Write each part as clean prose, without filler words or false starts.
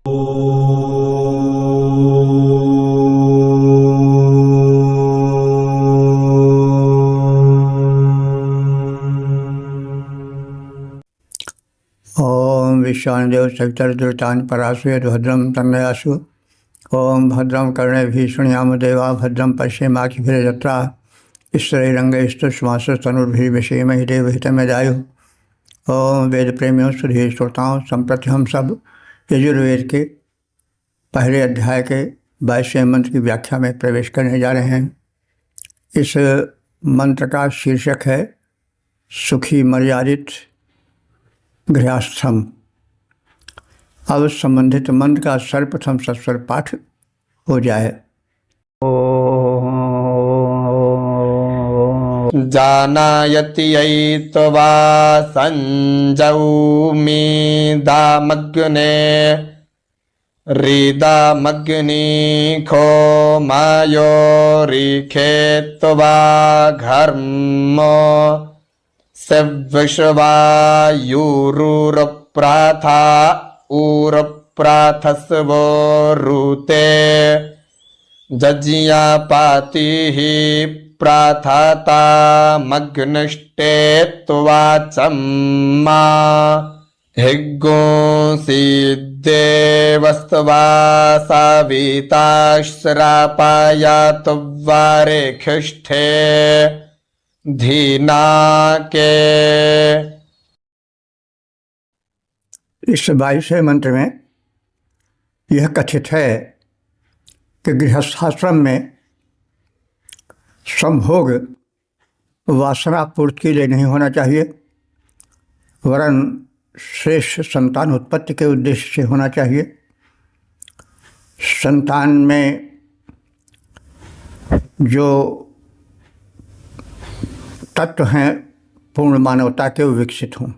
ओम विश्वानदेव सवितर्दुतानि परासुयद् भद्रं तन्नयासु। ओम भद्रं कर्णेभिः शृणुयाम देवा भद्रं पश्येमाक्षिभिर्यजत्राः ईश्वरैरङ्गैस्तुष्मांसस्तनुर्भिर्विषेमहि देवहितमेदायुः। ओम वेद प्रेमियों सुधीर श्रोताओं, संप्रति हम सब यजुर्वेद के पहले अध्याय के 22वें मंत्र की व्याख्या में प्रवेश करने जा रहे हैं। इस मंत्र का शीर्षक है सुखी मर्यादित गृहस्थम। अब संबंधित मंत्र का सर्वप्रथम सस्वर पाठ हो जाए। जानायति यैत्वा संजौमि दामग्ने रिदामग्निखो मायोरिखेत्वा घर्मो सविश्वायुरुरप्राथा उरप्राथस्वो रुते जज्ञा पातिः प्राथाता मग्नष्टे त्वाचम्मा हिग्गोंसिद्देवस्त्वा साविताश्रापाया त्वारेखिष्ठे धीना के। इस 22वें मंत्र में यह कथित है कि गृहस्थाश्रम में संभोग वासना पूर्ति के लिए नहीं होना चाहिए, वरन श्रेष्ठ संतान उत्पत्ति के उद्देश्य से होना चाहिए। संतान में जो तत्व हैं पूर्ण मानवता के विकसित हों।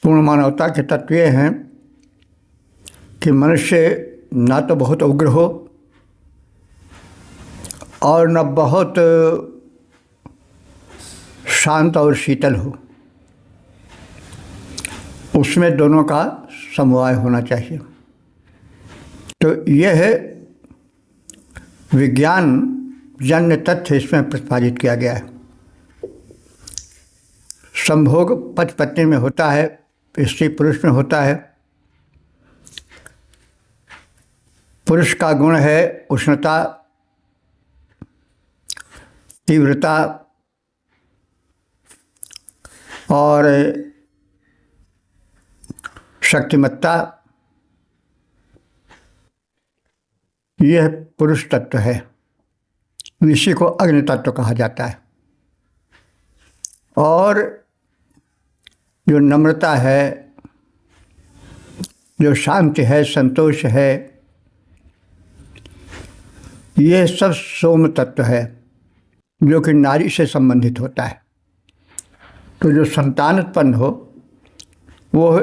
पूर्ण मानवता के तत्व ये हैं कि मनुष्य ना तो बहुत उग्र हो और न बहुत शांत और शीतल हो, उसमें दोनों का समवाय होना चाहिए। तो यह विज्ञान जन्य तथ्य इसमें प्रतिपादित किया गया है। संभोग पति पत्नी में होता है, स्त्री पुरुष में होता है। पुरुष का गुण है उष्णता, तीव्रता और शक्तिमत्ता। यह पुरुष तत्व है, इसी को अग्नि तत्व कहा जाता है। और जो नम्रता है, जो शांति है, संतोष है, ये सब सोम तत्व है जो कि नारी से संबंधित होता है। तो जो संतान उत्पन्न हो वो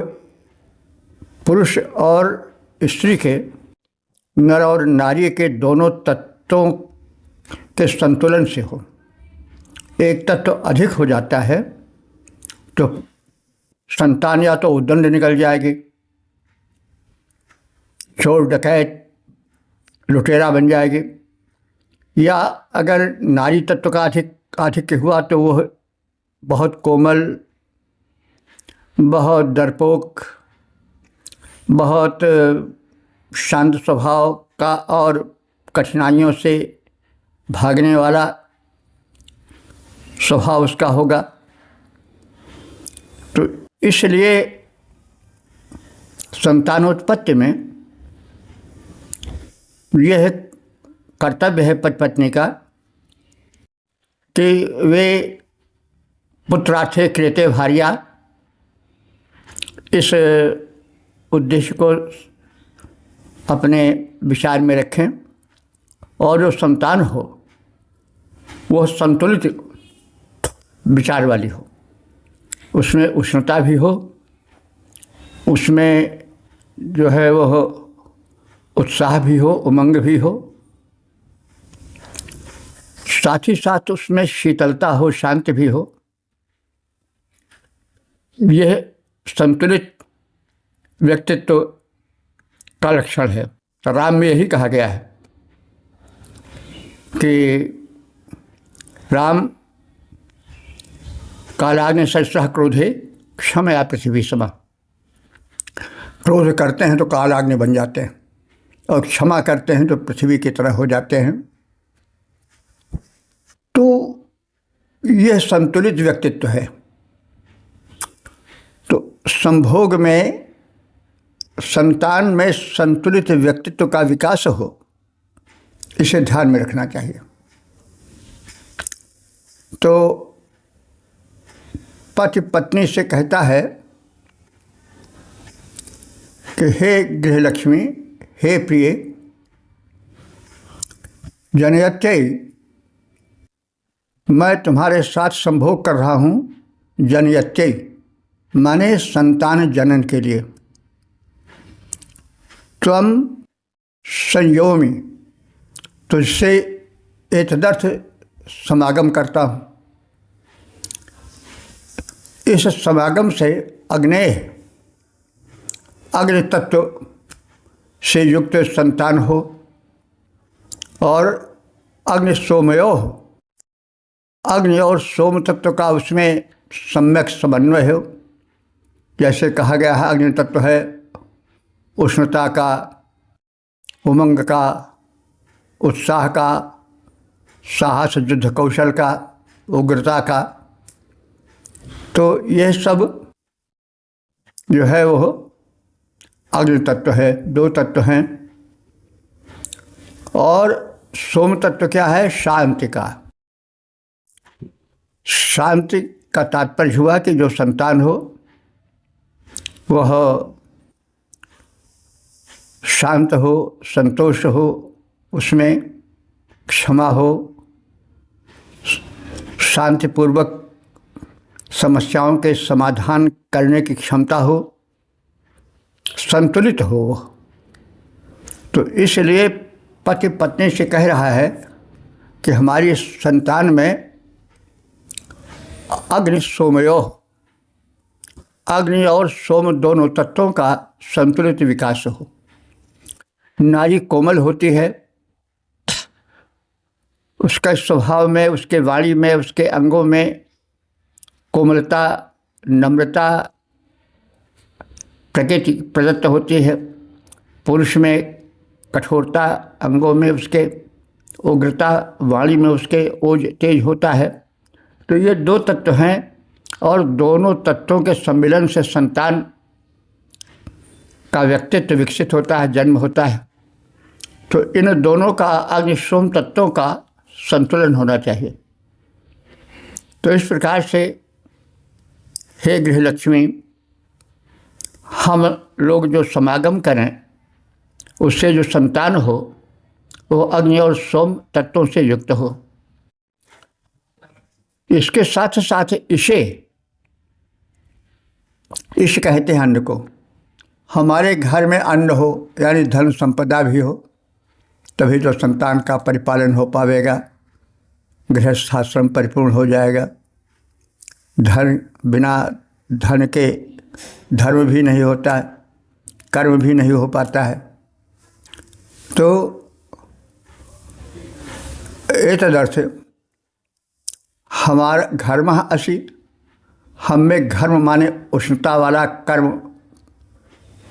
पुरुष और स्त्री के, नर और नारी के दोनों तत्वों के संतुलन से हो। एक तत्व अधिक हो जाता है तो संतान या तो उद्दंड निकल जाएगी, चोर डकैत लुटेरा बन जाएगी, या अगर नारी तत्व का आधिक्य हुआ तो वो बहुत कोमल, बहुत डरपोक, बहुत शांत स्वभाव का और कठिनाइयों से भागने वाला स्वभाव उसका होगा। तो इसलिए संतानोत्पत्ति में यह कर्तव्य है पति पत्नी का कि वे पुत्रार्थे क्रियते भार्या, इस उद्देश्य को अपने विचार में रखें और जो संतान हो वो संतुलित विचार वाली हो, उसमें उष्णता भी हो, उसमें जो है वो उत्साह भी हो, उमंग भी हो, साथ ही साथ उसमें शीतलता हो, शांति भी हो। यह संतुलित व्यक्तित्व का लक्षण है। तो राम में यही कहा गया है कि राम कालाग्नि सहस्रः क्रोधे क्षमया पृथ्वी समा। क्रोध करते हैं तो कालाग्नि बन जाते हैं और क्षमा करते हैं तो पृथ्वी की तरह हो जाते हैं। तो यह संतुलित व्यक्तित्व है। तो संभोग में, संतान में संतुलित व्यक्तित्व का विकास हो, इसे ध्यान में रखना चाहिए। तो पति पत्नी से कहता है कि हे गृहलक्ष्मी, हे प्रिय, जनयत्यै, मैं तुम्हारे साथ संभोग कर रहा हूँ। जनयत्यै माने संतान जनन के लिए। त्वं संयोमी, तुझसे एतदर्थ समागम करता हूँ। इस समागम से अग्नेय, अग्नि तत्व से युक्त संतान हो और अग्नि सोमयो, अग्नि और सोम तत्व का उसमें सम्यक समन्वय हो। जैसे कहा गया है, अग्नि तत्व है उष्णता का, उमंग का, उत्साह का, साहस युद्ध कौशल का, उग्रता का। तो यह सब जो है वो अग्नि तत्व है। दो तत्व हैं। और सोम तत्व क्या है? शांति का। शांति का तात्पर्य हुआ कि जो संतान हो वह शांत हो, संतोष हो, उसमें क्षमा हो, शांतिपूर्वक समस्याओं के समाधान करने की क्षमता हो, संतुलित हो। तो इसलिए पति पत्नी से कह रहा है कि हमारी संतान में अग्नि सोमयो, अग्नि और सोम दोनों तत्वों का संतुलित विकास हो। नारी कोमल होती है, उसका स्वभाव में, उसके वाणी में, उसके अंगों में कोमलता, नम्रता प्रकृति प्रदत्त होती है। पुरुष में कठोरता, अंगों में उसके उग्रता, वाणी में उसके ओज तेज होता है। तो ये दो तत्व हैं और दोनों तत्वों के सम्मिलन से संतान का व्यक्तित्व विकसित होता है, जन्म होता है। तो इन दोनों का, अग्नि सोम तत्वों का संतुलन होना चाहिए। तो इस प्रकार से हे गृहलक्ष्मी, हम लोग जो समागम करें उससे जो संतान हो वो अग्नि और सोम तत्वों से युक्त हो। इसके साथ साथ इसे, इस कहते हैं अन्न को। हमारे घर में अन्न हो यानी धन संपदा भी हो, तभी तो संतान का परिपालन हो पावेगा, गृहस्थाश्रम परिपूर्ण हो जाएगा। धन बिना धन के धर्म भी नहीं होता है, कर्म भी नहीं हो पाता है। तो एतदर्थ हमारा घर्म असि, हम में घर्म माने उष्णता वाला कर्म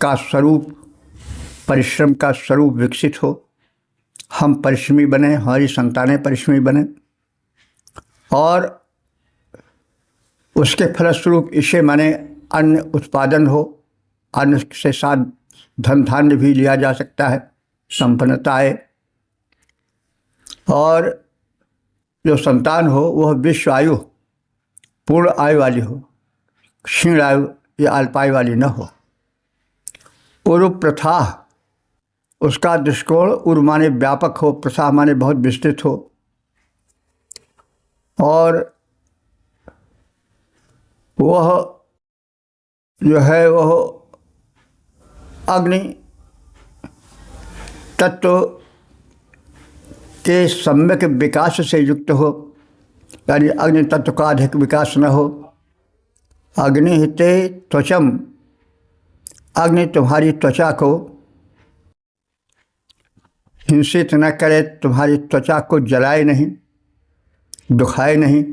का स्वरूप, परिश्रम का स्वरूप विकसित हो। हम परिश्रमी बने, हमारी संतानें परिश्रमी बने और उसके फलस्वरूप इसे माने अन्न उत्पादन हो। अन्न से साथ धन धान्य भी लिया जा सकता है, संपन्नता आए। और जो संतान हो वह विश्व आयु, पूर्ण आयु वाली हो, क्षीण आयु या अल्पायु वाली न हो। पूर्व प्रथा, उसका दृष्टिकोण उर माने व्यापक हो, प्रथा माने बहुत विस्तृत हो। और वह जो है वह अग्नि तत्व के सम्यक विकास से युक्त हो, यानी अग्नि तत्व का अधिक विकास न हो। अग्निहिते त्वचम, अग्नि तुम्हारी त्वचा को हिंसित न करे, तुम्हारी त्वचा को जलाए नहीं, दुखाए नहीं,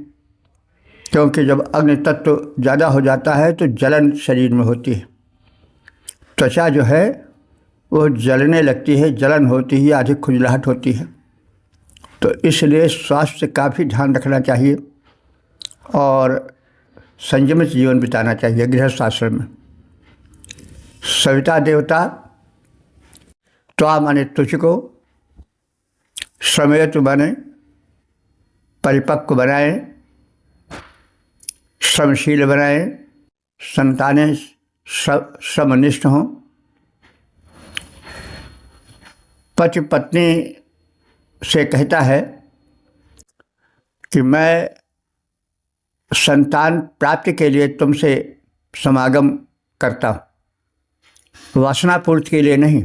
क्योंकि जब अग्नि तत्व ज़्यादा हो जाता है तो जलन शरीर में होती है। त्वचा जो है वो जलने लगती है, जलन होती है, अधिक खुजलाहट होती है। तो इसलिए स्वास्थ्य का भी ध्यान रखना चाहिए और संयमित जीवन बिताना चाहिए गृहस्थ आश्रम में। सविता देवता त्वा माने तुझको, श्रमेतु बने परिपक्व बनाए, श्रमशील बनाए, संतानें श्रमनिष्ठ हों। पति पत्नी से कहता है कि मैं संतान प्राप्ति के लिए तुमसे समागम करता हूँ, वासना पूर्ति के लिए नहीं।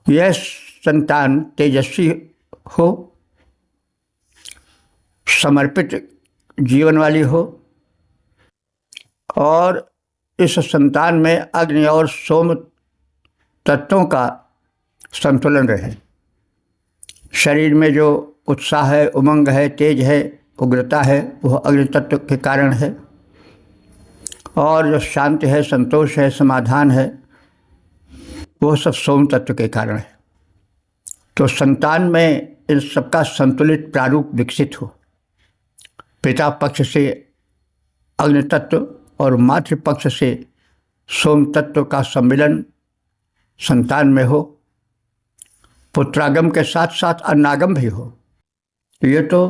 यह संतान तेजस्वी हो, समर्पित जीवन वाली हो और इस संतान में अग्नि और सोम तत्वों का संतुलन रहे। शरीर में जो उत्साह है, उमंग है, तेज है, उग्रता है, वह अग्नि तत्व के कारण है। और जो शांति है, संतोष है, समाधान है, वह सब सोम तत्व के कारण है। तो संतान में इन सबका संतुलित प्रारूप विकसित हो। पिता पक्ष से अग्नि तत्व और मातृ पक्ष से सोम तत्व का सम्मिलन संतान में हो। पुत्रागम के साथ साथ अन्नागम भी हो। ये तो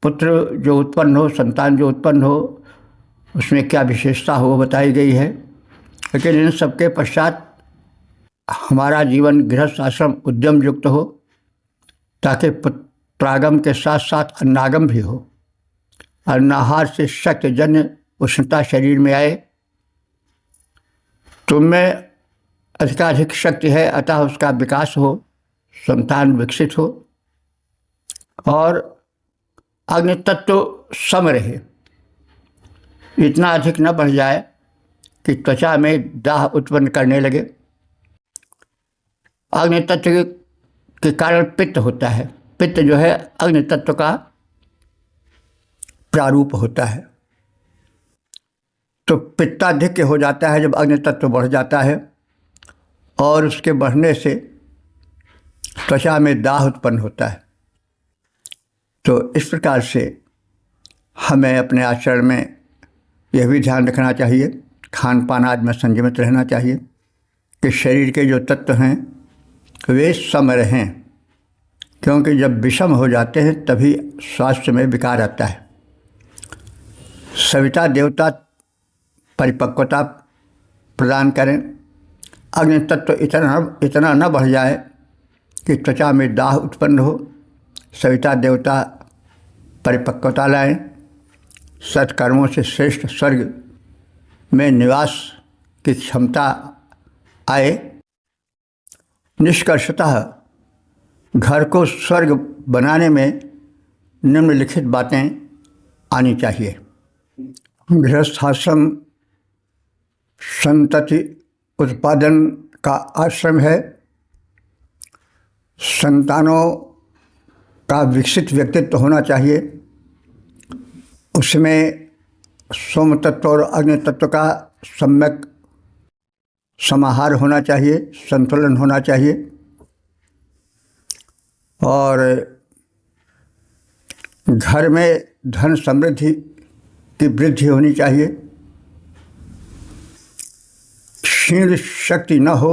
पुत्र जो उत्पन्न हो, संतान जो उत्पन्न हो, उसमें क्या विशेषता हो बताई गई है। लेकिन इन सबके पश्चात हमारा जीवन गृहस्थ आश्रम उद्यम युक्त हो, ताकि पुत्रागम के साथ साथ अन्नागम भी हो। अन्नाहार से शक्तिजन्य उष्णता शरीर में आए। तुम में अधिकाधिक शक्ति है, अतः उसका विकास हो, संतान विकसित हो और अग्नि तत्व सम रहे। इतना अधिक न बढ़ जाए कि त्वचा में दाह उत्पन्न करने लगे। अग्नि तत्व के कारण पित्त होता है। पित्त जो है अग्नि तत्व का प्रारूप होता है। तो पित्ताधिक्य हो जाता है जब अग्नि तत्व बढ़ जाता है और उसके बढ़ने से त्वचा में दाह उत्पन्न होता है। तो इस प्रकार से हमें अपने आचरण में यह भी ध्यान रखना चाहिए, खान पान आदि में संयमित रहना चाहिए कि शरीर के जो तत्व हैं वे सम रहें, क्योंकि जब विषम हो जाते हैं तभी स्वास्थ्य में विकार आता है। सविता देवता परिपक्वता प्रदान करें। अग्नि तत्व इतना न बढ़ जाए कि त्वचा में दाह उत्पन्न हो। सविता देवता परिपक्वता लाएं। सत्कर्मों से श्रेष्ठ स्वर्ग में निवास की क्षमता आए। निष्कर्षतः घर को स्वर्ग बनाने में निम्नलिखित बातें आनी चाहिए। गृहस्थाश्रम संतति उत्पादन का आश्रम है। संतानों का विकसित व्यक्तित्व होना चाहिए। उसमें सोम तत्व और अग्नि तत्व का सम्यक समाहार होना चाहिए, संतुलन होना चाहिए। और घर में धन समृद्धि की वृद्धि होनी चाहिए। क्षीण शक्ति न हो,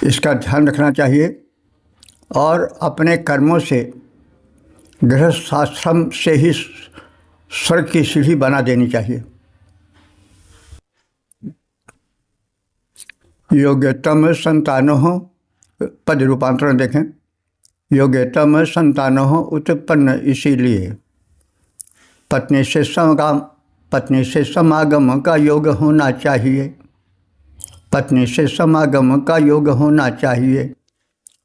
इसका ध्यान रखना चाहिए। और अपने कर्मों से गृहस्थाश्रम से ही स्वर्ग की सीढ़ी बना देनी चाहिए। योग्यतम संतानो, पद रूपांतरण देखें। योग्यतम संतानो उत्पन्न इसीलिए पत्नी से समागम का योग होना चाहिए। पत्नी से समागम का योग होना चाहिए।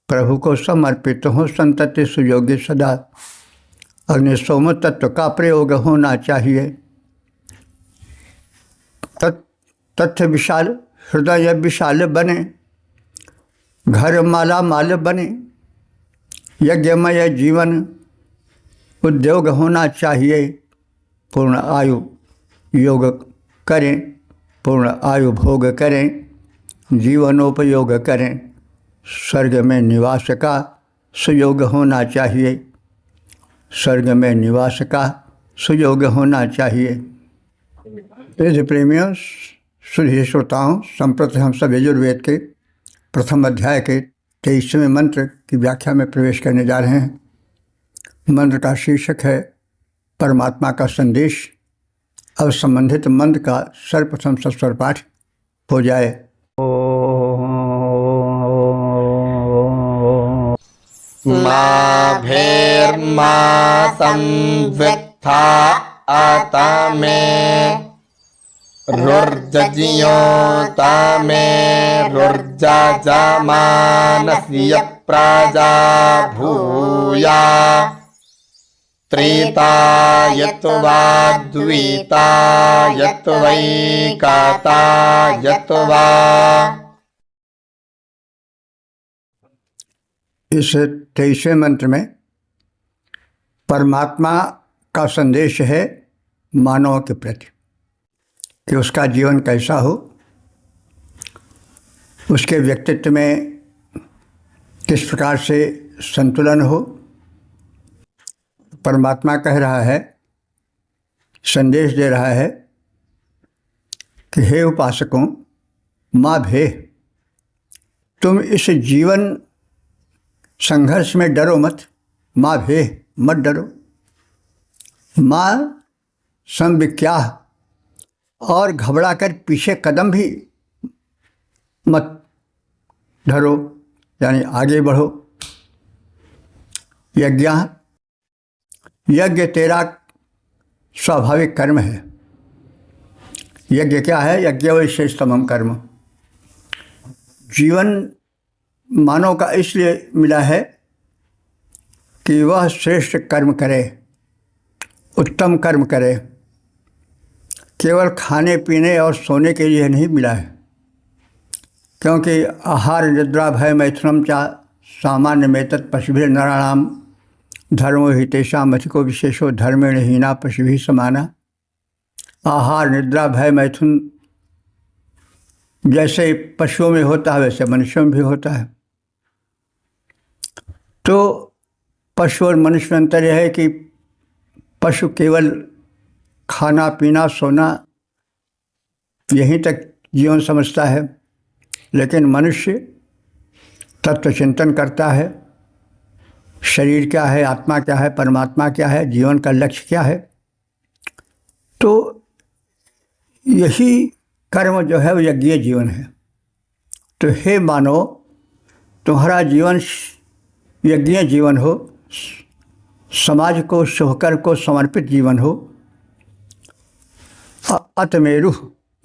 प्रभु को समर्पित हो संतति सुयोग्य सदा। अग्नि सोम तत्व का प्रयोग होना चाहिए। तथ्य विशाल, हृदय विशाल बने। घर माला माल बने, यज्ञमय जीवन उद्योग होना चाहिए, पूर्ण आयु योग करें, पूर्ण आयु भोग करें, जीवनोपयोग करें, स्वर्ग में निवास का सुयोग होना चाहिए, स्वर्ग में निवास का सुयोग होना चाहिए। यदि प्रेमियों, सुधी श्रोताओं, संप्रति हम सब यजुर्वेद के प्रथम अध्याय के 23वें मंत्र की व्याख्या में प्रवेश करने जा रहे हैं। मंत्र का शीर्षक है परमात्मा का संदेश। अब संबंधित मंत्र का सर्वप्रथम सस्वर पाठ हो जाए। मा भेर्मा संवित्था आता में रुर्जजियो तामे रुर्जा जामानस्य प्राजा भूया त्रेता यत्वा द्विता यत्वैकाता यत्वा। इस 23वें मंत्र में परमात्मा का संदेश है मानव के प्रति कि उसका जीवन कैसा हो, उसके व्यक्तित्व में किस प्रकार से संतुलन हो। परमात्मा कह रहा है, संदेश दे रहा है कि हे उपासकों, माँ भे, तुम इस जीवन संघर्ष में डरो मत। माँ भे, मत डरो। माँ संविक्याह, और घबरा कर पीछे कदम भी मत धरो, यानी आगे बढ़ो। यज्ञ, यज्ञ तेरा स्वाभाविक कर्म है। यज्ञ क्या है? यज्ञ विशेषतमम कर्म। जीवन मानव का इसलिए मिला है कि वह श्रेष्ठ कर्म करे, उत्तम कर्म करे। केवल खाने पीने और सोने के लिए नहीं मिला है, क्योंकि आहार निद्रा भय मैथुनम चा सामान्य में तत् पशुभिर नराणाम धर्मो हि तेषाम् अधिको विशेषो धर्मेण हीना पशुभिः समाना। आहार निद्रा भय मैथुन जैसे पशुओं में होता है वैसे मनुष्यों में भी होता है। तो पशु और मनुष्य में अंतर यह है कि पशु केवल खाना पीना सोना यहीं तक जीवन समझता है, लेकिन मनुष्य तत्व चिंतन करता है। शरीर क्या है, आत्मा क्या है, परमात्मा क्या है, जीवन का लक्ष्य क्या है। तो यही कर्म जो है वो यज्ञीय जीवन है। तो हे मानव, तुम्हारा जीवन यज्ञीय जीवन हो, समाज को शुभकर को समर्पित जीवन हो। अतमेरु,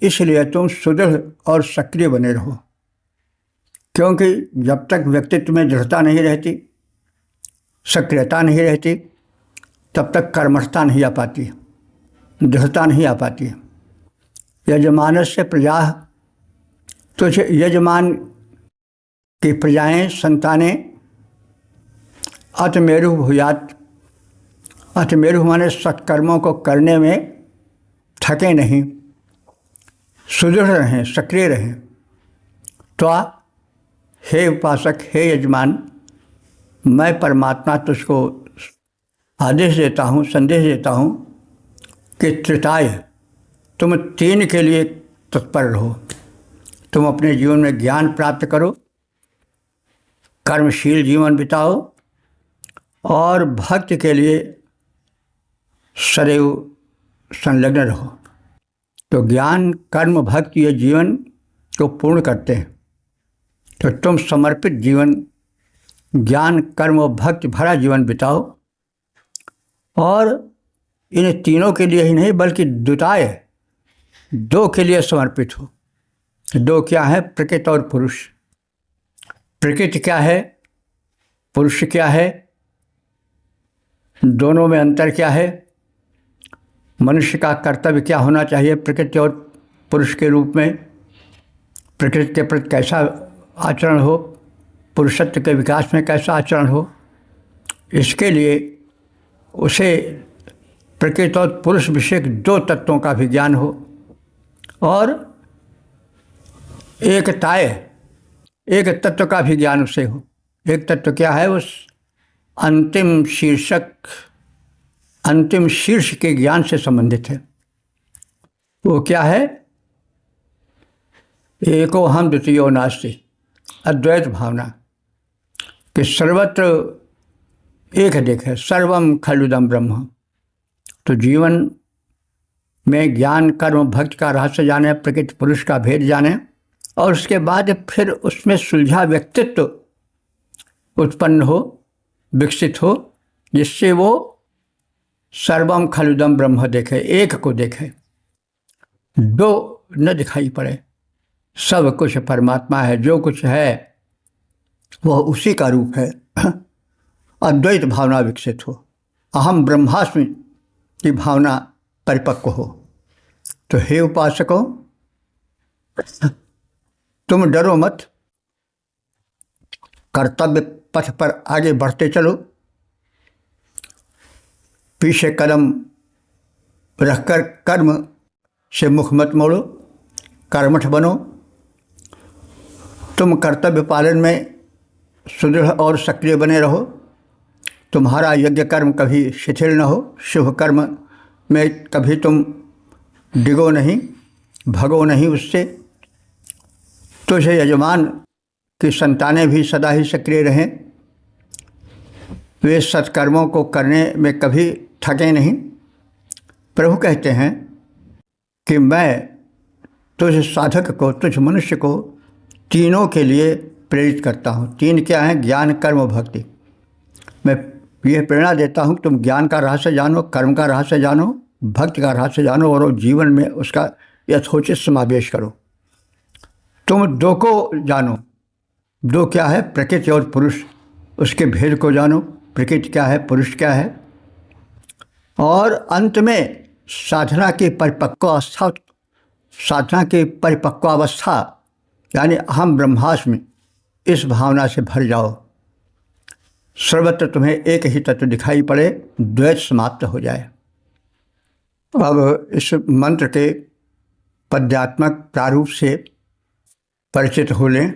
इसलिए तुम सुदृढ़ और सक्रिय बने रहो, क्योंकि जब तक व्यक्तित्व में दृढ़ता नहीं रहती, सक्रियता नहीं रहती, तब तक कर्मठता नहीं आ पाती, दृढ़ता नहीं आ पाती। यजमानस्य प्रजा, तो यजमान की प्रजाएं, संतानें अतमेरु भूयात। अतमेरु माने सत्कर्मों को करने में थके नहीं, सुदृढ़ रहें, सक्रिय रहें। तो हे उपासक, हे यजमान, मैं परमात्मा तुझको आदेश देता हूँ, संदेश देता हूँ कि त्रिताय, तुम 3 के लिए तत्पर रहो। तुम अपने जीवन में ज्ञान प्राप्त करो, कर्मशील जीवन बिताओ और भक्ति के लिए सदैव संलग्न रहो। तो ज्ञान कर्म भक्ति ये जीवन को पूर्ण करते हैं। तो तुम समर्पित जीवन, ज्ञान कर्म और भक्ति भरा जीवन बिताओ, और इन तीनों के लिए ही नहीं बल्कि द्विताय 2 के लिए समर्पित हो। 2 क्या है? प्रकृति और पुरुष। प्रकृति क्या है, पुरुष क्या है, दोनों में अंतर क्या है, मनुष्य का कर्तव्य क्या होना चाहिए प्रकृति और पुरुष के रूप में, प्रकृति के प्रति कैसा आचरण हो, पुरुषत्व के विकास में कैसा आचरण हो, इसके लिए उसे प्रकृति और पुरुष विषयक दो तत्वों का भी ज्ञान हो और एकताय एक तत्व का भी ज्ञान उसे हो। एक तत्व क्या है? उस अंतिम शीर्ष के ज्ञान से संबंधित है। वो क्या है? एको हम द्वितीयो नास्ति, अद्वैत भावना कि सर्वत्र एक देखे, सर्वम खलुदम ब्रह्म। तो जीवन में ज्ञान, कर्म, भक्ति का रहस्य जाने, प्रकृति पुरुष का भेद जाने और उसके बाद फिर उसमें सुलझा व्यक्तित्व उत्पन्न हो, विकसित हो, जिससे वो सर्वम खलुदम ब्रह्म देखे, एक को देखे, दो न दिखाई पड़े। सब कुछ परमात्मा है, जो कुछ है वह उसी का रूप है। अद्वैत भावना विकसित हो, अहम ब्रह्मास्मि की भावना परिपक्व हो। तो हे उपासकों, तुम डरो मत, कर्तव्य पथ पर आगे बढ़ते चलो, पीछे कदम रखकर कर्म से मुख मत मोड़ो, कर्मठ बनो। तुम कर्तव्य पालन में सुदृढ़ और सक्रिय बने रहो। तुम्हारा यज्ञ कर्म कभी शिथिल न हो, शुभ कर्म में कभी तुम डिगो नहीं, भगो नहीं उससे। तुझे यजमान की संतानें भी सदा ही सक्रिय रहें, वे सत्कर्मों को करने में कभी थके नहीं। प्रभु कहते हैं कि मैं तुझ साधक को, तुझ मनुष्य को तीनों के लिए प्रेरित करता हूँ। तीन क्या हैं? ज्ञान, कर्म, भक्ति। मैं यह प्रेरणा देता हूँ तुम ज्ञान का रहस्य जानो, कर्म का रहस्य जानो, भक्ति का रहस्य जानो और जीवन में उसका यथोचित समावेश करो। तुम दो को जानो। दो क्या है? प्रकृति और पुरुष, उसके भेद को जानो। प्रकृति क्या है, पुरुष क्या है, और अंत में साधना की परिपक्वावस्था यानी अहम ब्रह्मास्मि, इस भावना से भर जाओ। सर्वत्र तुम्हें एक ही तत्व दिखाई पड़े, द्वैत समाप्त हो जाए। अब इस मंत्र के पद्यात्मक प्रारूप से परिचित हो लें।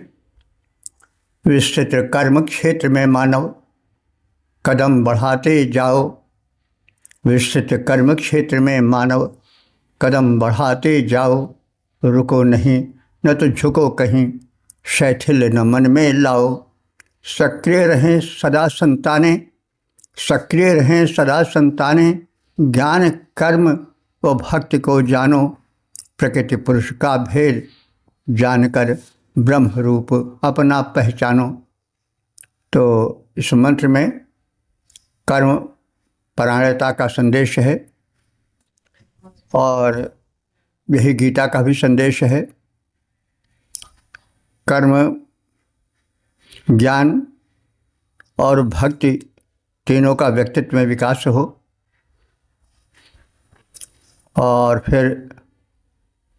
विस्तृत कर्म क्षेत्र में मानव कदम बढ़ाते जाओ। विस्तृत कर्म क्षेत्र में मानव कदम बढ़ाते जाओ। रुको नहीं, न तो झुको कहीं, शैथिल्य न मन में लाओ। सक्रिय रहें सदा संतानें, ज्ञान, कर्म व भक्ति को जानो। प्रकृति पुरुष का भेद जानकर ब्रह्म रूप अपना पहचानो। तो इस मंत्र में कर्म परायणता का संदेश है और यही गीता का भी संदेश है। कर्म, ज्ञान और भक्ति तीनों का व्यक्तित्व में विकास हो और फिर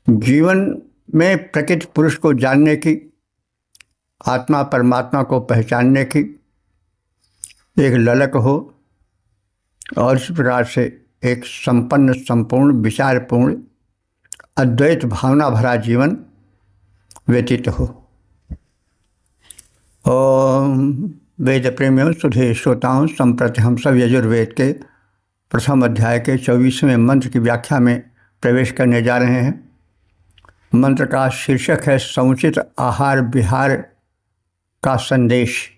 जीवन में प्रकृति पुरुष को जानने की, आत्मा परमात्मा को पहचानने की एक ललक हो और इस प्रकार से एक संपन्न, संपूर्ण, विचारपूर्ण, अद्वैत भावना भरा जीवन व्यतीत हो। ओम वेद प्रेमियों, सुधे श्रोताओं, संप्रति हम सब यजुर्वेद के प्रथम अध्याय के 24वें मंत्र की व्याख्या में प्रवेश करने जा रहे हैं। मंत्र का शीर्षक है समुचित आहार विहार का संदेश।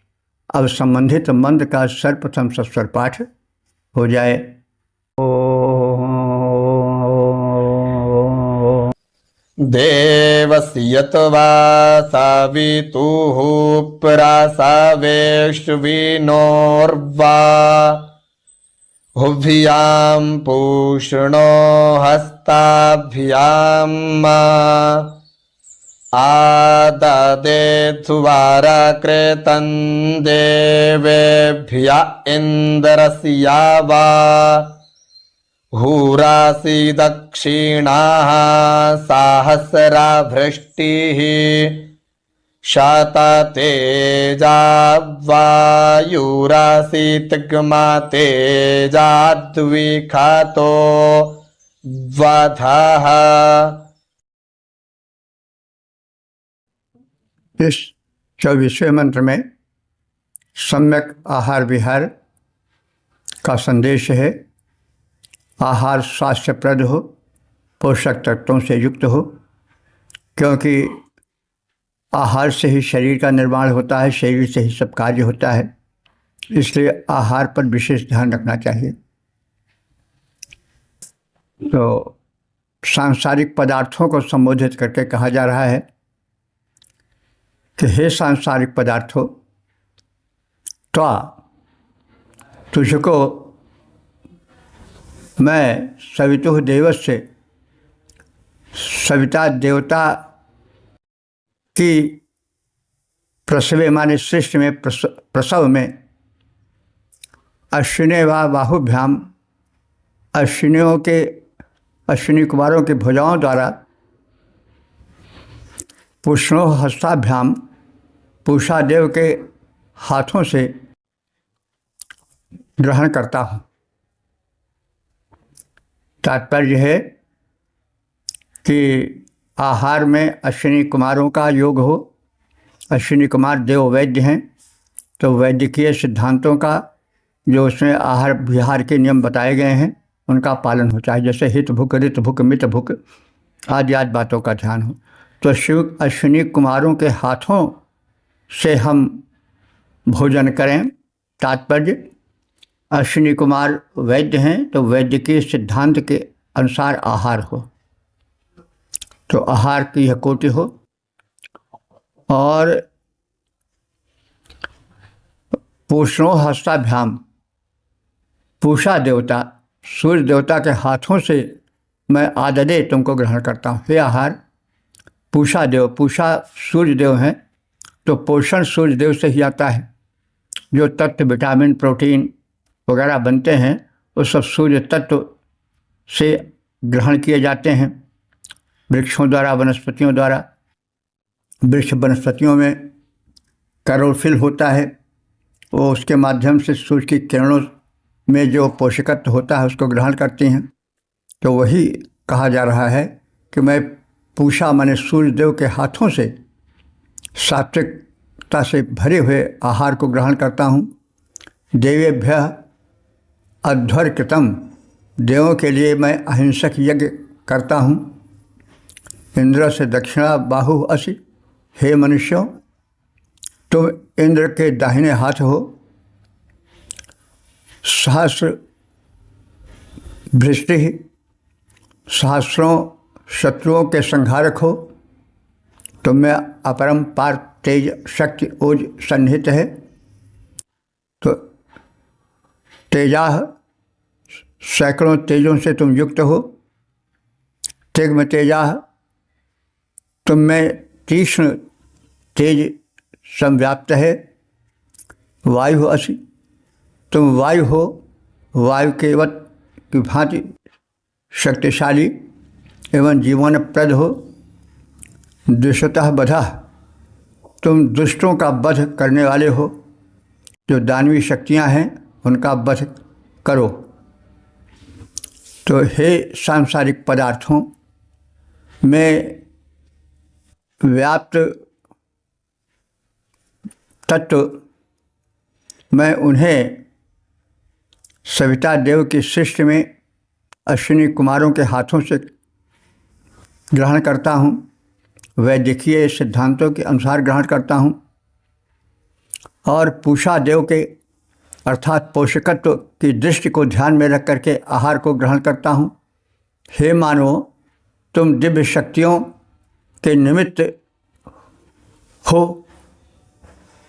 अब संबंधित मंत्र का सर्वप्रथम सस्वर पाठ हो जाए। देवस्य त्वा सावितुः प्रासावेष्विनोर्वा हुभ्यां पूषणो हस्ताभ्याम् आददेत्सुवारकृतं देवेभ्य इन्द्रस्या वा हूरासि दक्षिणाः सहस्रा भृष्टिः शाता तेजा वायुरासीतग्मा तेजाद्विखातो वधः। इस 24वें मंत्र में सम्यक आहार विहार का संदेश है। आहार स्वास्थ्यप्रद हो, पोषक तत्वों से युक्त हो, क्योंकि आहार से ही शरीर का निर्माण होता है, शरीर से ही सब कार्य होता है। इसलिए आहार पर विशेष ध्यान रखना चाहिए। तो सांसारिक पदार्थों को संबोधित करके कहा जा रहा है कि हे सांसारिक पदार्थों, त्वा तुझको मैं सवितुः देवस्य, सविता देवता की प्रसवे माने सृष्टि में प्रसव में अश्विने व बाहुभ्याम, अश्विनी कुमारों की भुजाओं द्वारा पुष्णो हस्ताभ्याम, पूषा देव के हाथों से ग्रहण करता हूँ। तात्पर्य है कि आहार में अश्विनी कुमारों का योग हो। अश्विनी कुमार देव वैद्य हैं, तो वैद्यकीय सिद्धांतों का जो उसमें आहार विहार के नियम बताए गए हैं उनका पालन हो, चाहे जैसे हित भुक, ऋत भुक, मित भुक आदि बातों का ध्यान हो। तो शिव अश्विनी कुमारों के हाथों से हम भोजन करें। तात्पर्य अश्विनी कुमार वैद्य हैं, तो वैद्यकीय सिद्धांत के अनुसार आहार हो, तो आहार की यह कोटि हो। और पूषणो हस्ताभ्याम, पूषा देवता सूर्य देवता के हाथों से मैं आददे तुमको ग्रहण करता हूँ। हे आहार, पूषा देव, पूषा सूर्य देव हैं, तो पोषण सूर्य देव से ही आता है। जो तत्व विटामिन प्रोटीन वगैरह बनते हैं वो सब सूर्य तत्व से ग्रहण किए जाते हैं, वृक्षों द्वारा, वनस्पतियों द्वारा। वृक्ष वनस्पतियों में क्लोरोफिल होता है, वो उसके माध्यम से सूर्य की किरणों में जो पोषकत्व होता है उसको ग्रहण करती हैं। तो वही कहा जा रहा है कि मैं पूषा माने सूर्य देव के हाथों से सात्विकता से भरे हुए आहार को ग्रहण करता हूँ। देवेभ्य अध्वर्कृतम, देवों के लिए मैं अहिंसक यज्ञ करता हूँ। इंद्र से दक्षिणा बाहु असि, हे मनुष्यों तुम इंद्र के दाहिने हाथ हो। सहस्र भृष्टि, सहस्रों शत्रुओं के संहारक हो। तुम में अपरंपार तेज शक्ति ओज सन्निहित है। तो तेजा, सैकड़ों तेजों से तुम युक्त हो। तिग्म तेजा, तुम में तीक्ष्ण तेज संव्याप्त है। वायु असि, तुम वायु हो, वायु केवट की भांति शक्तिशाली एवं जीवनप्रद हो। दुष्टः वधः, तुम दुष्टों का वध करने वाले हो। जो दानवी शक्तियां हैं उनका वध करो। तो हे सांसारिक पदार्थों में व्याप्त तत्व, मैं उन्हें सविता देव की सृष्टि में अश्विनी कुमारों के हाथों से ग्रहण करता हूँ, वैदिकीय सिद्धांतों के अनुसार ग्रहण करता हूँ। और पूषा देव के अर्थात पोषकत्व की दृष्टि को ध्यान में रख करके आहार को ग्रहण करता हूँ। हे मानवो, तुम दिव्य शक्तियों के निमित्त हो,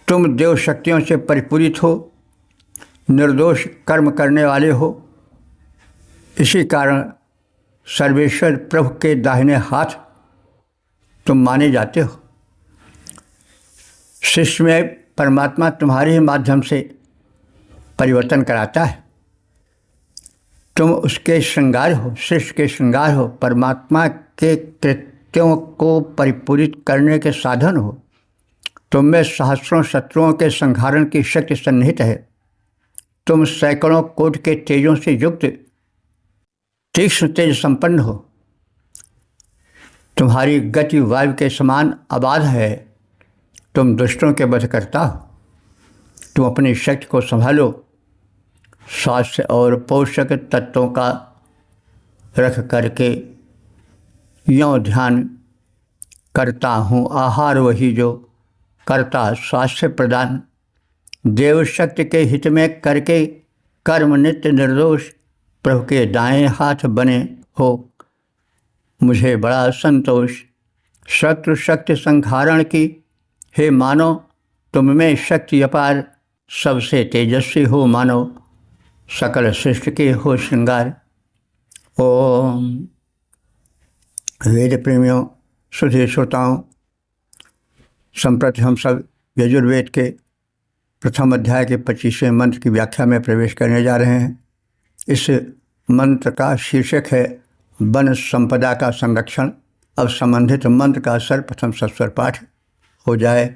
तुम देव शक्तियों से परिपूरित हो, निर्दोष कर्म करने वाले हो। इसी कारण सर्वेश्वर प्रभु के दाहिने हाथ तुम माने जाते हो। शिष्य में परमात्मा तुम्हारे ही माध्यम से परिवर्तन कराता है। तुम उसके श्रृंगार हो, शिष्य के श्रृंगार हो, परमात्मा के कृत्यों को परिपूरित करने के साधन हो। तुम में सहस्रों शत्रुओं के संहारण की शक्ति सन्निहित है। तुम सैकड़ों कोटि के तेजों से युक्त तीक्ष्ण तेज संपन्न हो। तुम्हारी गति वायु के समान अबाध है। तुम दुष्टों के वध करता हो। तुम अपनी शक्ति को संभालो। स्वास्थ्य और पोषक तत्वों का रख करके यों ध्यान करता हूँ। आहार वही जो करता स्वास्थ्य प्रदान। देव शक्ति के हित में करके कर्म नित्य निर्दोष। प्रभु के दाएं हाथ बने हो मुझे बड़ा संतोष। शत्रु शक्ति संहारण की हे मानो तुम में शक्ति अपार। सबसे तेजस्वी हो मानो सकल सृष्टि के हो श्रृंगार। ओम। वेद प्रेमियों, सुधीर श्रोताओं, संप्रति हम सब यजुर्वेद के प्रथम अध्याय के 25वें मंत्र की व्याख्या में प्रवेश करने जा रहे हैं। इस मंत्र का शीर्षक है वन संपदा का संरक्षण। अब संबंधित मंत्र का सर्वप्रथम सस्वर पाठ हो जाए।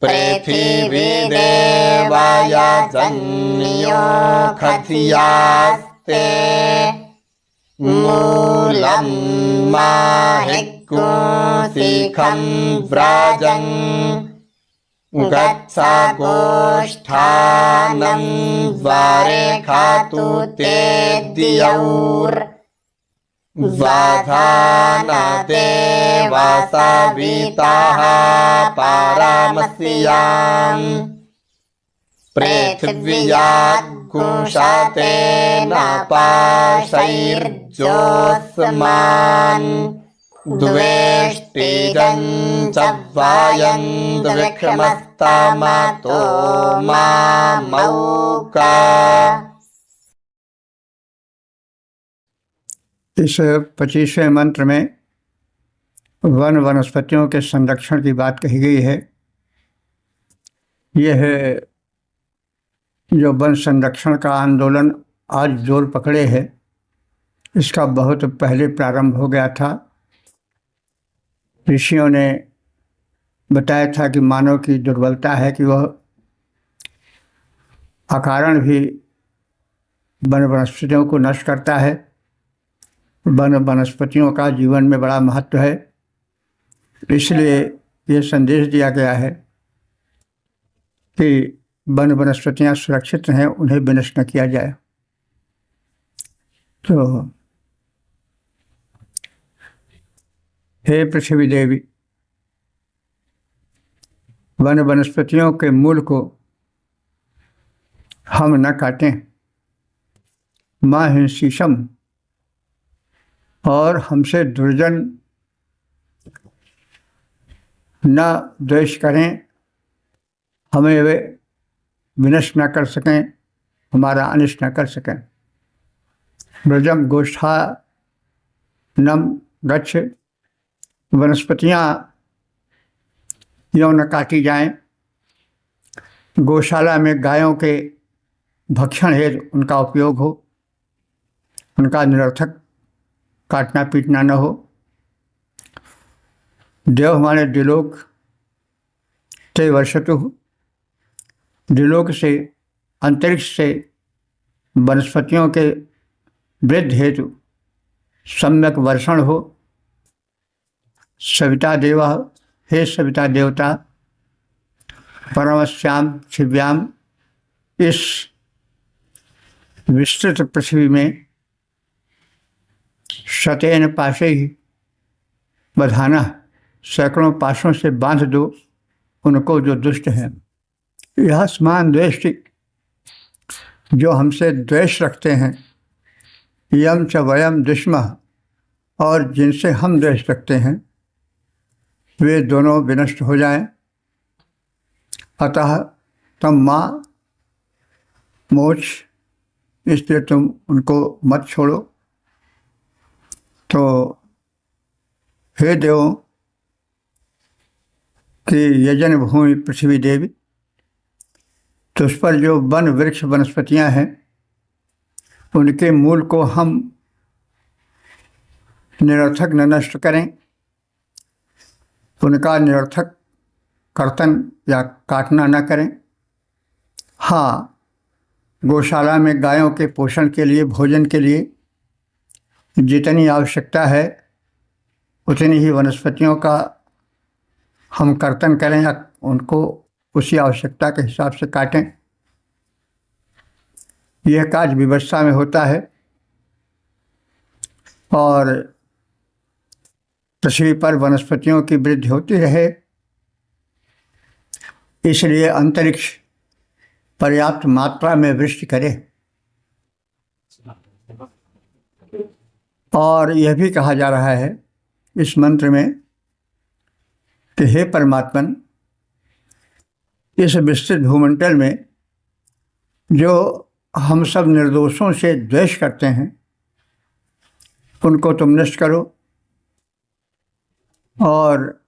पृथिवी देवाय जन्यो खथियास्ते मूलं माहिकुंसिखं व्राजं गच्छ गोष्ठानं द्वारे खातु ते द्यौर् वाधाना देवा सविताः पारामस्याम् पृथिव्याघुषतेन पाशैर्जोत्स्मान् द्वेष्टिजं च वायं द्विक्षमस्तमतो मामौका। इस 25वें मंत्र में वन वनस्पतियों के संरक्षण की बात कही गई है। यह जो वन संरक्षण का आंदोलन आज जोर पकड़े है, इसका बहुत पहले प्रारंभ हो गया था। ऋषियों ने बताया था कि मानव की दुर्बलता है कि वह अकारण भी वन वनस्पतियों को नष्ट करता है। वन वनस्पतियों का जीवन में बड़ा महत्व है। इसलिए ये संदेश दिया गया है कि वन वनस्पतियाँ सुरक्षित हैं, उन्हें विनष्ट न किया जाए। तो हे पृथ्वी देवी, वन वनस्पतियों के मूल को हम न काटें। माँ हिंसीशम, और हमसे दुर्जन न द्वेष करें, हमें वे विनष्ट न कर सकें, हमारा अनिष्ट न कर सकें। ब्रजम गोष्ठा नम गच्छ, वनस्पतियाँ यों न काटी जाएं। गौशाला में गायों के भक्षण हेतु उनका उपयोग हो, उनका निरर्थक काटना पीटना न हो। देव हमारे दिलोक ते वर्षतु, दिलोक से अंतरिक्ष से वनस्पतियों के वृद्धि हेतु सम्यक वर्षण हो। सविता देवा, हे सविता देवता, परमश्याम शिव्याम, इस विस्तृत पृथ्वी में शतेन पाशे ही बधाना, सैकड़ों पाशों से बांध दो उनको जो दुष्ट हैं। यह स्मान द्वेष्टि, जो हमसे द्वेष रखते हैं। यम च वयम दुष्मः, और जिनसे हम द्वेष रखते हैं वे दोनों विनष्ट हो जाएं। अतः तम माँ मोच, इसलिए तुम उनको मत छोड़ो। तो हे देवों कि यजन भूमि पृथ्वी देवी, तो उस पर जो वन वृक्ष वनस्पतियाँ हैं उनके मूल को हम निरर्थक न नष्ट करें, उनका निरर्थक कर्तन या काटना न करें। हाँ, गौशाला में गायों के पोषण के लिए, भोजन के लिए जितनी आवश्यकता है उतनी ही वनस्पतियों का हम कर्तन करें या उनको उसी आवश्यकता के हिसाब से काटें। यह कार्य विवस्था में होता है और पृथ्वी पर वनस्पतियों की वृद्धि होती रहे, इसलिए अंतरिक्ष पर्याप्त मात्रा में वृष्टि करे। और यह भी कहा जा रहा है इस मंत्र में कि हे परमात्मन, इस विस्तृत भूमंडल में जो हम सब निर्दोषों से द्वेष करते हैं उनको तुम नष्ट करो, और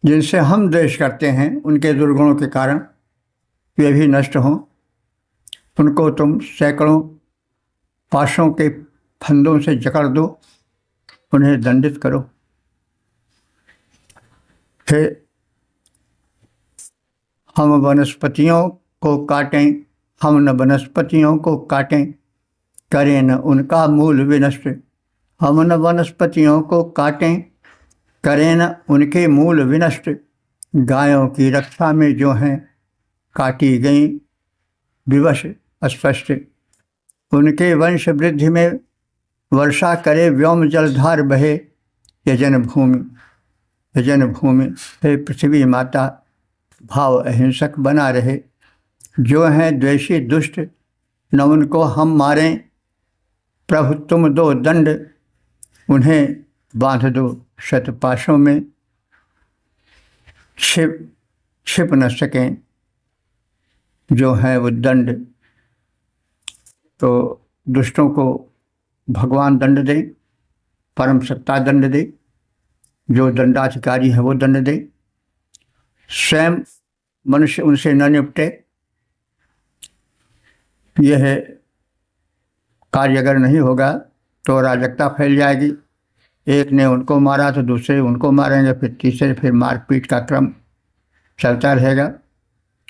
जिनसे हम द्वेष करते हैं उनके दुर्गुणों के कारण वे भी नष्ट हों, उनको तुम सैकड़ों पाशों के फंदों से जकड़ दो, उन्हें दंडित करो। फिर हम वनस्पतियों को काटें, हम न वनस्पतियों को काटें, करें न उनका मूल विनष्ट। हम न वनस्पतियों को काटें, करें न उनके मूल विनष्ट। गायों की रक्षा में जो हैं काटी गई विवश अस्पष्ट। उनके वंश वृद्धि में वर्षा करे व्योम जलधार बहे। यजन भूमि, यजन भूमि हे पृथ्वी माता, भाव अहिंसक बना रहे। जो हैं द्वेषी दुष्ट, न उनको हम मारें। प्रभु तुम दो दंड, उन्हें बांध दो शतपाशों में। छिप न सकें जो है वो दंड। तो दुष्टों को भगवान दंड दे, परम सत्ता दंड दे, जो दंडाधिकारी है वो दंड दे। स्वयं मनुष्य उनसे न निपटे। यह कार्य अगर नहीं होगा तो अराजकता फैल जाएगी। एक ने उनको मारा तो दूसरे उनको मारेंगे, फिर तीसरे, फिर मारपीट का क्रम चलता रहेगा।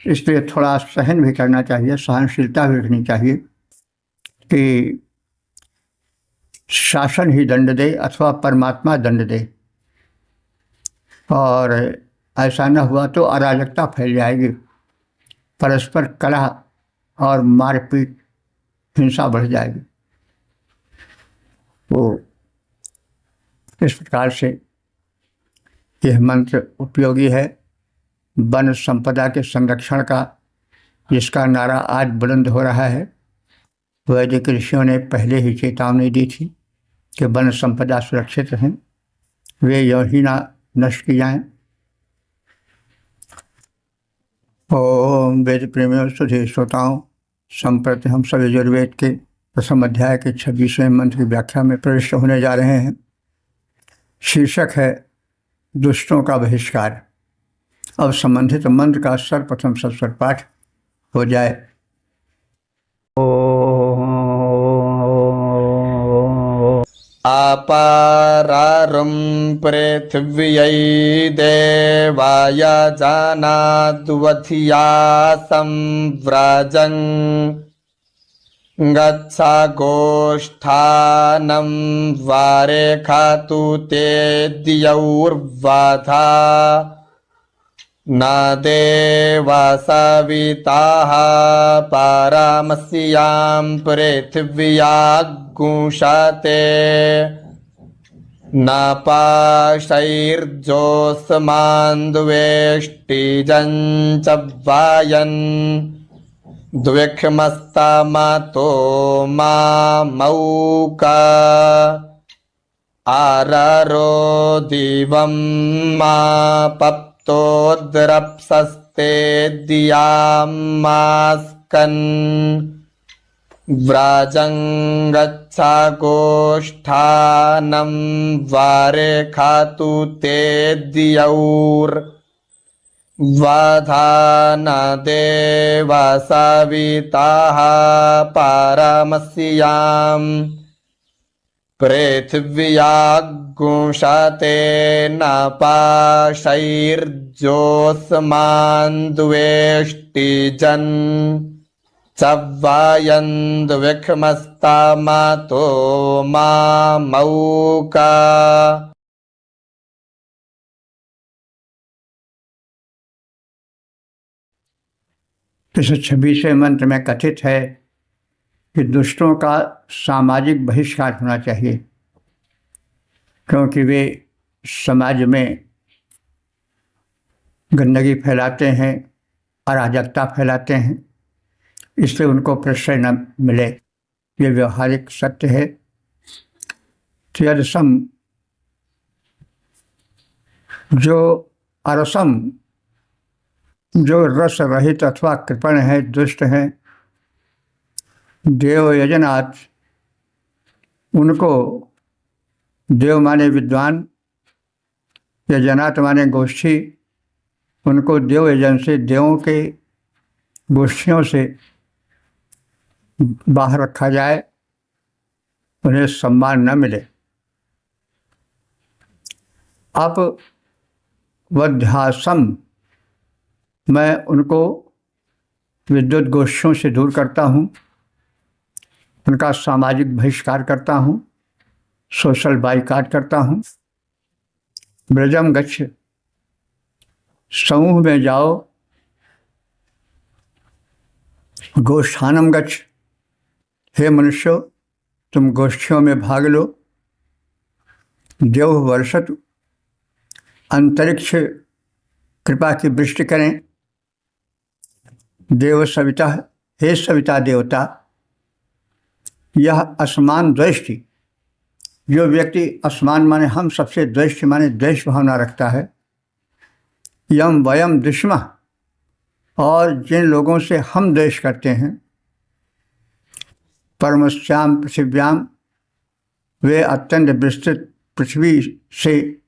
इसलिए थोड़ा सहन भी करना चाहिए, सहनशीलता भी रखनी चाहिए कि शासन ही दंड दे अथवा परमात्मा दंड दे। और ऐसा न हुआ तो अराजकता फैल जाएगी, परस्पर कलह और मारपीट, हिंसा बढ़ जाएगी। वो इस प्रकार से यह मंत्र उपयोगी है वन संपदा के संरक्षण का, जिसका नारा आज बुलंद हो रहा है। वैदिक ऋषियों ने पहले ही चेतावनी दी थी कि वन संपदा सुरक्षित रहें, वे यूं ही ना नष्ट की जाएं। ओम वेद प्रेमियों सुधे श्रोताओं, संप्रति हम सब यजुर्वेद के प्रथम अध्याय के 26वें मंत्र की व्याख्या में प्रविष्ट होने जा रहे हैं। शीर्षक है दुष्टों का बहिष्कार। अब संबंधित मंत्र का सर्वप्रथम सस्वर पाठ हो जाए। अपारारुं पृथिव्यै देवाय जानाद्वधिया संव्राजं गच्छा गोष्ठानं वारे खातु ते द्यौर्वाधा न देवा सविताः पारामस्यां पृथिव्या गुंशते न पाशैर्जोऽस्मान्द्वेष्टिजं च वायन् द्विक्षमस्तमतो मामौका आररो दिवं मा तोद्रप्सस्ते दियामास्कन् व्राजं गच्छा गोष्ठानं वारे खातु ते द्यौर्वाधा न देवा सविताः पारमस्याम् पृथिव्यागुंशतेन पाशैर्जोत्स्मान्द्वेष्टिजन् सव्वायन्द्विखमस्तामातो मामौका। इस 26वें मंत्र में कथित है कि दुष्टों का सामाजिक बहिष्कार होना चाहिए, क्योंकि वे समाज में गंदगी फैलाते हैं, अराजकता फैलाते हैं, इसलिए उनको प्रश्रय न मिले। ये व्यवहारिक सत्य है। त्यजसम, जो अरसम, जो रस रहित अथवा कृपण है, दुष्ट हैं, देव यजनात्, उनको देव माने विद्वान, यजनात् माने गोष्ठी, उनको देव यजन से, देवों के गोष्ठियों से बाहर रखा जाए, उन्हें सम्मान न मिले। अपवध्यासम, मैं उनको विद्युत गोष्ठियों से दूर करता हूँ, उनका सामाजिक बहिष्कार करता हूँ, सोशल बाइकाट करता हूँ। ब्रजम गच्छ, समूह में जाओ। गोष्ठानम गच्छ, हे मनुष्यों, तुम गोष्ठियों में भाग लो। देव वर्षतु, अंतरिक्ष कृपा की वृष्टि करें। देव सविता, हे सविता देवता। यह असमान द्वेष्टि, जो व्यक्ति असमान माने हम सबसे, द्वेष्टि माने द्वेष भावना रखता है। यम वयम दुष्मः, और जिन लोगों से हम द्वेष करते हैं। परमश्याम पृथिव्याम, वे अत्यंत विस्तृत पृथ्वी से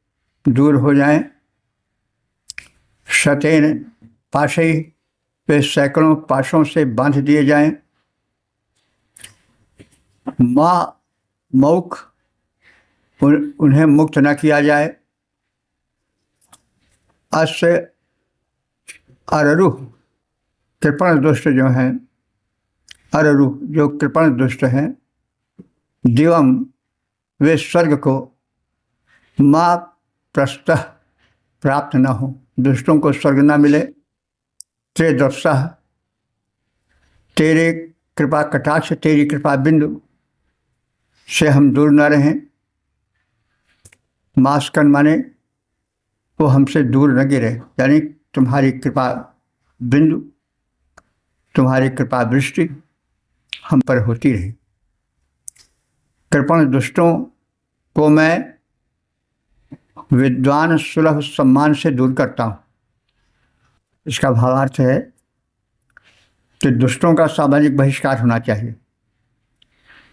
दूर हो जाएं। शतेन पाशै, वे सैकड़ों पाशों से बांध दिए जाएं। माँ मौख, उन्हें मुक्त न किया जाए। अस्य अररुह, कृपण दुष्ट जो हैं, अररुह जो कृपण दुष्ट हैं। दिवम, वे स्वर्ग को। माँ प्रस्तः, प्राप्त न हो, दुष्टों को स्वर्ग न मिले। त्रिदर्शः, तेरे कृपा कटाक्ष, तेरी कृपा बिंदु से हम दूर न रहें। मास्कन माने वो हमसे दूर न गिरे, यानी तुम्हारी कृपा बिंदु, तुम्हारी कृपा दृष्टि हम पर होती रहे। कृपण दुष्टों को मैं विद्वान सुलभ सम्मान से दूर करता हूँ। इसका भावार्थ है कि दुष्टों का सामाजिक बहिष्कार होना चाहिए,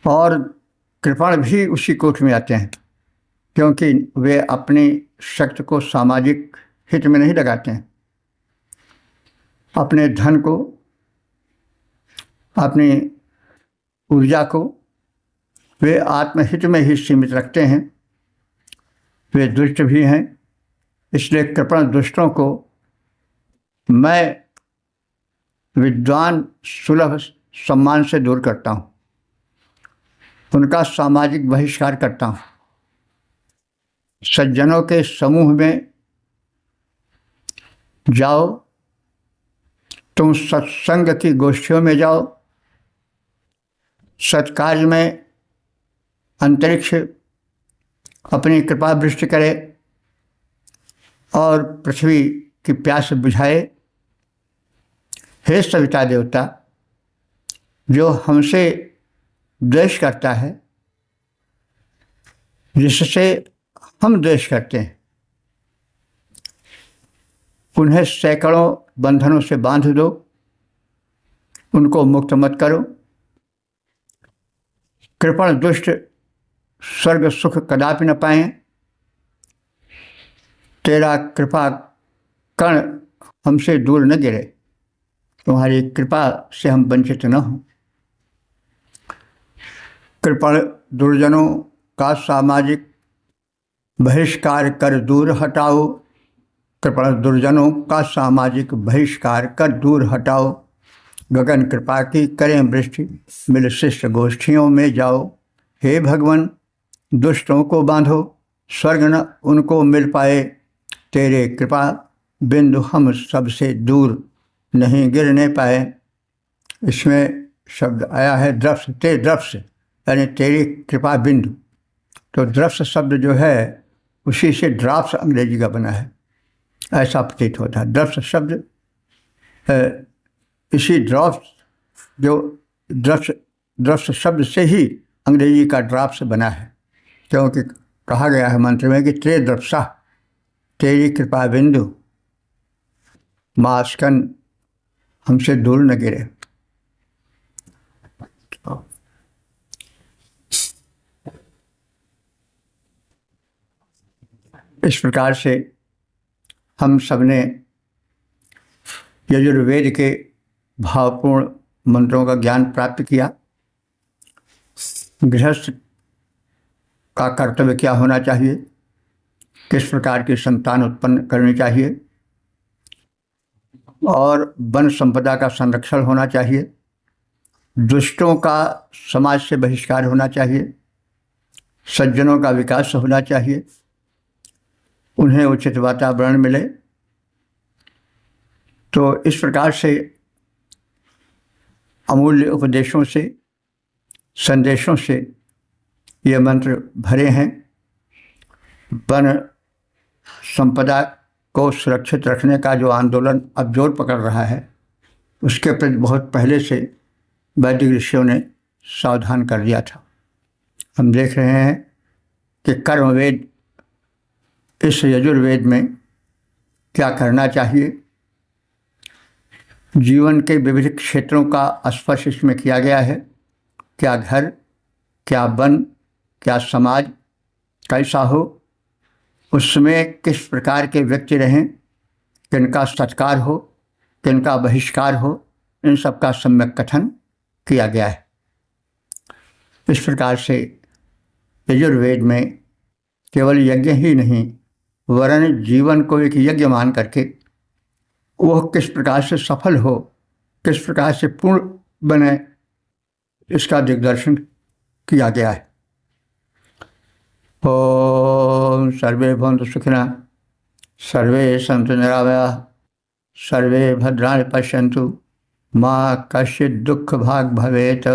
और कृपण भी उसी कोट में आते हैं, क्योंकि वे अपनी शक्ति को सामाजिक हित में नहीं लगाते हैं। अपने धन को, अपनी ऊर्जा को वे आत्महित में ही सीमित रखते हैं। वे दुष्ट भी हैं, इसलिए कृपण दुष्टों को मैं विद्वान सुलभ सम्मान से दूर करता हूँ, उनका सामाजिक बहिष्कार करता हूँ। सज्जनों के समूह में जाओ, तुम सत्संग की गोष्ठियों में जाओ। सत्कार्य में अंतरिक्ष अपनी कृपा वृष्टि करे और पृथ्वी की प्यास बुझाए। हे सविता देवता, जो हमसे द्वेष करता है, जिससे हम द्वेष करते हैं, उन्हें सैकड़ों बंधनों से बांध दो, उनको मुक्त मत करो। कृपण दुष्ट स्वर्ग सुख कदापि न पाएं। तेरा कृपा कण हमसे दूर न गिरे, तुम्हारी कृपा से हम वंचित न हों। कृपण दुर्जनों का सामाजिक बहिष्कार कर दूर हटाओ, कृपण दुर्जनों का सामाजिक बहिष्कार कर दूर हटाओ, गगन कृपा की करें वृष्टि, मिल शिष्ट गोष्ठियों में जाओ। हे भगवान, दुष्टों को बांधो, स्वर्ग न उनको मिल पाए, तेरे कृपा बिंदु हम सबसे दूर नहीं गिरने पाए। इसमें शब्द आया है द्रव्स, ते द्रव्स, यानी तेरी कृपा बिंदु। तो द्रव्स शब्द जो है उसी से ड्राफ्ट अंग्रेजी का बना है, ऐसा प्रतीत होता है। द्रव्स शब्द इसी ड्राफ्ट जो द्रव्स शब्द से ही अंग्रेजी का ड्राफ्ट बना है, क्योंकि कहा गया है मंत्र में कि ते द्रव्सा, तेरी कृपा बिंदु मास्कन हमसे दूर न गिरे। इस प्रकार से हम सबने यजुर्वेद के भावपूर्ण मंत्रों का ज्ञान प्राप्त किया। गृहस्थ का कर्तव्य क्या होना चाहिए, किस प्रकार की संतान उत्पन्न करनी चाहिए, और वन संपदा का संरक्षण होना चाहिए, दुष्टों का समाज से बहिष्कार होना चाहिए, सज्जनों का विकास होना चाहिए, उन्हें उचित वातावरण मिले। तो इस प्रकार से अमूल्य उपदेशों से, संदेशों से ये मंत्र भरे हैं। वन संपदा को सुरक्षित रखने का जो आंदोलन अब जोर पकड़ रहा है, उसके प्रति बहुत पहले से वैदिक ऋषियों ने सावधान कर दिया था। हम देख रहे हैं कि कर्मवेद, इस यजुर्वेद में क्या करना चाहिए, जीवन के विविध क्षेत्रों का स्पर्श इसमें किया गया है। क्या घर, क्या वन, क्या समाज कैसा हो, उसमें किस प्रकार के व्यक्ति रहें, किनका सत्कार हो, किनका बहिष्कार हो, इन सब का सम्यक कथन किया गया है। इस प्रकार से यजुर्वेद में केवल यज्ञ ही नहीं, वरन जीवन को एक यज्ञ मान करके वह किस प्रकार से सफल हो, किस प्रकार से पूर्ण बने, इसका दिग्दर्शन किया गया है। ओम सर्वे भवन्तु सुखिनः, सर्वे सन्तु निरामयाः, सर्वे भद्राणि पश्यन्तु, मा कश्चित् दुःखभाग् भवेत्।